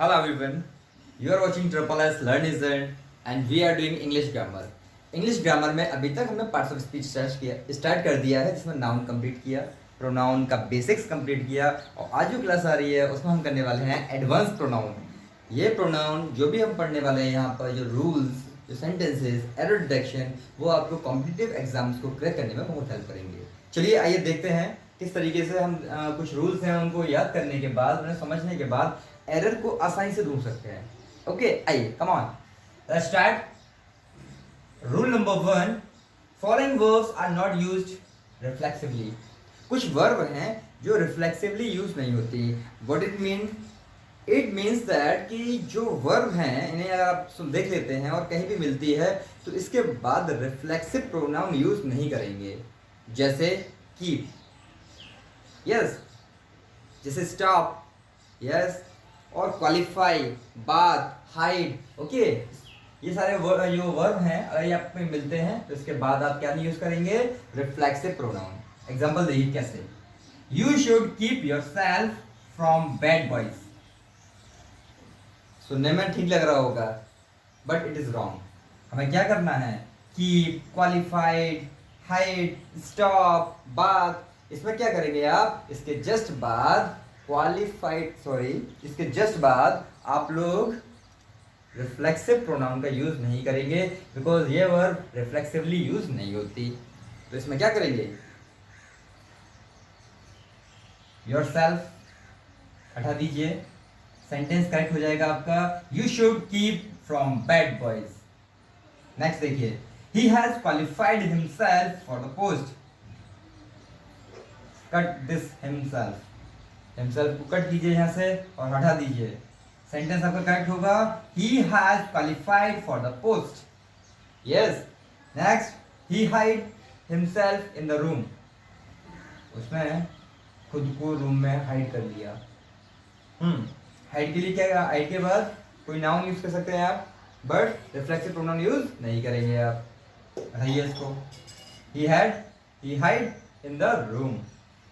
Hello everyone, you are watching Triple S Learn Isn't and we are doing English Grammar. English grammar में अभी तक हमने parts of speech start कर दिया है, जिसमें नाउन कंप्लीट किया, प्रोनाउन का बेसिक्स कंप्लीट किया और आज जो क्लास आ रही है उसमें हम करने वाले हैं एडवांस प्रोनाउन। ये प्रोनाउन जो भी हम पढ़ने वाले हैं यहाँ पर, जो रूल्स, जो सेंटेंसेस, एरर डिटेक्शन, वो आपको कॉम्पिटिटिव एग्जाम्स को क्रैक करने में बहुत हेल्प करेंगे। चलिए आइए देखते हैं किस तरीके से हम कुछ रूल्स हैं उनको याद करने के बाद, उन्हें समझने के बाद एरर को आसानी से ढूंढ सकते हैं। ओके आइए, come on, let's start. Rule number 1, following verbs are not used reflexively. कुछ वर्ब हैं जो रिफ्लेक्सिवली यूज नहीं होती। What it mean? It means that कि जो वर्ब हैं इन्हें अगर आप देख लेते हैं और कहीं भी मिलती है तो इसके बाद रिफ्लेक्सिव प्रोनाउन यूज नहीं करेंगे। जैसे कीप, यस, जैसे स्टॉप, यस, और क्वालिफाई, बात, हाइड। ओके, ये सारे जो वर्ब हैं अगर ये आपको मिलते हैं तो इसके बाद आप क्या नहीं यूज करेंगे? Reflexive pronoun. एग्जांपल देखिए कैसे। You should keep yourself from bad boys. सुनने में ठीक लग रहा होगा बट इट इज रॉन्ग। हमें क्या करना है? कीप, क्वालिफाइड, हाइड, स्टॉप, बात, इसमें क्या करेंगे आप? इसके जस्ट बाद इसके जस्ट बाद आप लोग रिफ्लेक्सिव प्रोनाउन का यूज नहीं करेंगे, बिकॉज ये वर्ब रिफ्लेक्सिवली यूज नहीं होती। तो इसमें क्या करेंगे? योरसेल्फ हटा दीजिए, सेंटेंस करेक्ट हो जाएगा आपका। You should keep from bad boys. Next देखिए, he has qualified himself for the post. Cut this himself, himself को कट कीजिए यहाँ से और हटा दीजिए। सेंटेंस आपका करेक्ट होगा, he has qualified for the post. Yes. Next, he hide himself in the room. उसने खुद को रूम में हाइड कर लिया। हाइड के लिए क्या? हाइड के बाद कोई नाउन यूज कर सकते हैं आप, बट रिफ्लेक्सिव प्रोनाउन यूज नहीं करेंगे आप। हटाइए इसको। he hide in the room.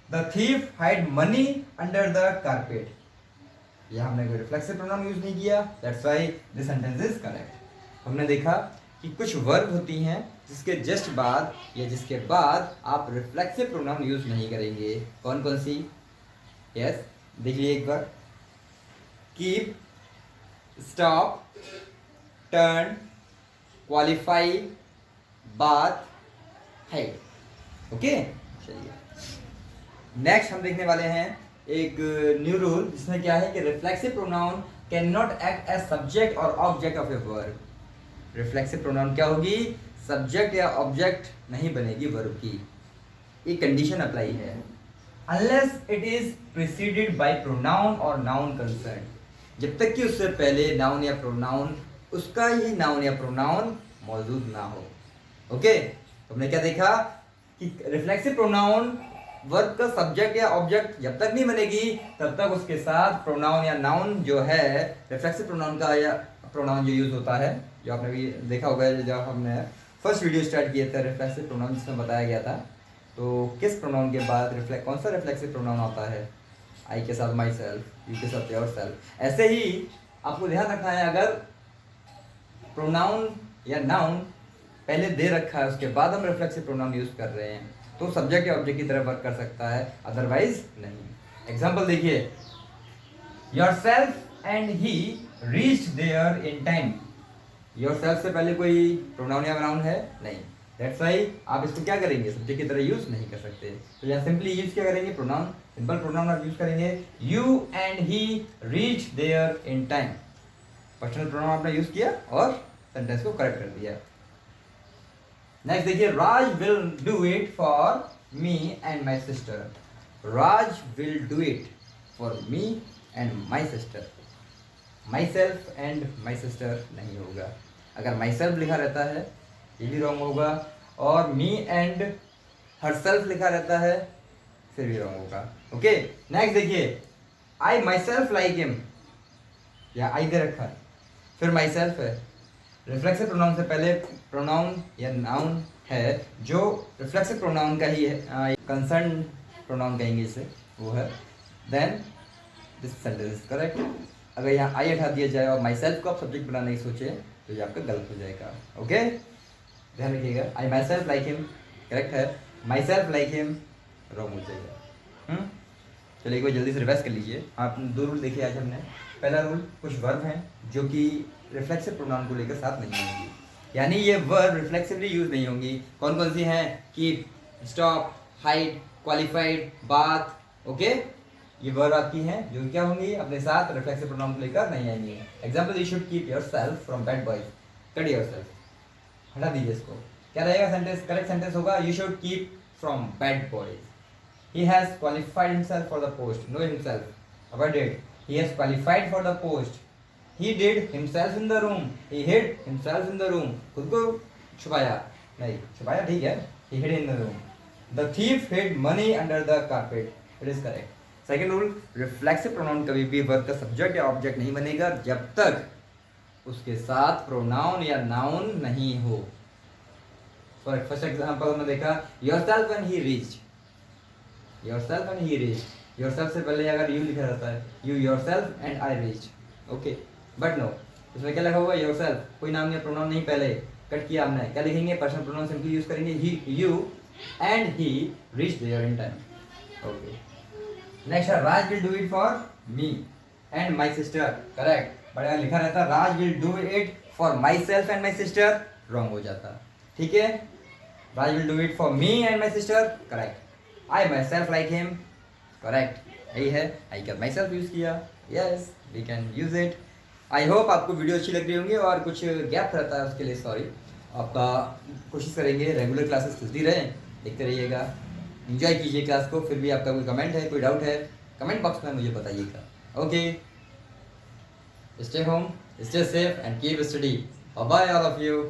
The thief hide money under the carpet. ये हमने कोई रिफ्लेक्सिव प्रोनाउन यूज नहीं किया, that's why this sentence is correct. हमने देखा कि कुछ वर्ब होती हैं जिसके जस्ट बाद या जिसके बाद आप रिफ्लेक्सिव प्रोनाउन यूज नहीं करेंगे। कौन कौन सी? यस, देख लीजिए एक बार। कीप, स्टॉप, टर्न, क्वालिफाई, बात, हाइड। ओके, चलिए नेक्स्ट हम देखने वाले हैं एक न्यू रूल, जिसमें क्या है कि reflexive pronoun can not act as subject और object of a verb. Reflexive pronoun क्या होगी? सब्जेक्ट या ऑब्जेक्ट नहीं बनेगी वर्ब की। एक कंडीशन अप्लाई है, unless it is preceded by pronoun और नाउन कंसर्न। जब तक कि उससे पहले नाउन या प्रोनाउन, उसका ही नाउन या प्रोनाउन मौजूद ना हो। ओके, तो हमने क्या देखा कि रिफ्लेक्सिव प्रोनाउन वर्ब का सब्जेक्ट या ऑब्जेक्ट जब तक नहीं बनेगी तब तक उसके साथ प्रोनाउन या नाउन जो है, रिफ्लेक्सिव प्रोनाउन का या प्रोनाउन जो यूज होता है, जो आपने भी देखा होगा जब हमने फर्स्ट वीडियो स्टार्ट किया था रिफ्लेक्सिव प्रोनाउन, जिसमें बताया गया था। तो किस प्रोनाउन के बाद कौन सा रिफ्लेक्सिव प्रोनाउन आता है? आई के साथ माई सेल्फ, यू के साथ योर सेल्फ। ऐसे ही आपको ध्यान रखना है, अगर प्रोनाउन या नाउन पहले दे रखा है उसके बाद हम रिफ्लेक्सिव प्रोनाउन यूज कर रहे हैं तो सब्जेक्ट या ऑब्जेक्ट की तरह वर्क कर सकता है, अदरवाइज नहीं। एग्जांपल देखिए, yourself and he reached there in time. Yourself से पहले कोई प्रोनाउन या नाउन है नहीं, दैट्स व्हाई आप इसको क्या करेंगे? सब्जेक्ट की तरह यूज नहीं कर सकते। तो यहाँ सिंपली यूज क्या करेंगे? प्रोनाउन, सिंपल प्रोनाउन आप यूज करेंगे। You and he reached there in time. Personal pronoun आपने यूज किया और सेंटेंस को करेक्ट कर दिया। नेक्स्ट देखिए, Raj will do it for me and my sister. Raj will do it for me and my sister. Myself and my sister नहीं होगा। अगर माई सेल्फ लिखा रहता है ये भी रॉन्ग होगा, और मी एंड हर सेल्फ लिखा रहता है फिर भी रॉन्ग होगा। ओके, नेक्स्ट देखिए, आई माई सेल्फ लाइक हिम, या आई दे रखा है फिर माई सेल्फ है। रिफ्लेक्सिव प्रोनाउन से पहले प्रोनाउन या नाउन है जो रिफ्लेक्सिव प्रोनाउन का ही है, कंसर्न प्रोनाउन कहेंगे इसे, वो है, then this sentence is correct. अगर यहाँ आई हटा दिया जाए और माई सेल्फ को आप सब्जेक्ट बनाने की सोचे तो ये आपका गलत हो जाएगा। ओके, ध्यान रखिएगा। I myself like him correct है, myself like him wrong हो जाएगा। चलिए एक बार जल्दी से रिवाइज कर लीजिए। आप 2 रूल देखिए आज हमने। पहला रूल, कुछ वर्ब हैं जो कि रिफ्लेक्सिव प्रोनाउन को लेकर साथ नहीं होंगी, यानी ये वर्ब रिफ्लेक्सिवली यूज नहीं होंगी। कौन कौन सी हैं? कीप, स्टॉप, हाइड, क्वालिफाइड, बात। ओके, ये वर्ब आपकी हैं जो क्या होंगी अपने साथ रिफ्लेक्सिव प्रोनाउन को लेकर नहीं आएंगी। Example, you should keep yourself from bad boys. Cut yourself, हटा दीजिए इसको। क्या रहेगा सेंटेंस? करेक्ट सेंटेंस होगा you should keep from bad boys. He has qualified himself for the post. Know himself. Avoid it. He has qualified for the post. He did himself in the room. He hid himself in the room. खुद को छुपाया नहीं, छुपाया ठीक है। He hid in the room. The thief hid money under the carpet. It is correct. Second rule, reflexive pronoun कभी भी verb का सब्जेक्ट या ऑब्जेक्ट नहीं बनेगा जब तक उसके साथ प्रोनाउन या नाउन नहीं हो। फॉर फर्स्ट एग्जाम्पल हमने देखा yourself when he reached. yourself and he reached. yourself से पहले अगर you लिखा रहता है you yourself and I reached. okay, but no, इसमें क्या लिखा हुआ है? yourself, कोई नाम या प्रोनाउन नहीं, पहले कट किया हमने। क्या लिखेंगे? पर्सनल प्रोनाउन सिंपली यूज करेंगे he, you and he reached there in time. okay, next है Raj will do it for me and my sister. correct, but अगर लिखा रहता Raj will do it for myself and my sister, wrong हो जाता। ठीक है, Raj will do it for me and my sister, correct. I myself like him, correct. यही है, I can myself use किया। yes, we can use it. I hope आपको video अच्छी लग रही होंगी और कुछ गैप रहता है उसके लिए सॉरी। आपका कोशिश करेंगे रेगुलर क्लासेस चलती रहें, देखते रहिएगा, एंजॉय कीजिए क्लास को। फिर भी आपका कोई कमेंट है, कोई डाउट है, कमेंट बॉक्स में मुझे बताइएगा। Okay, stay home, stay safe and keep study. Bye bye all of you.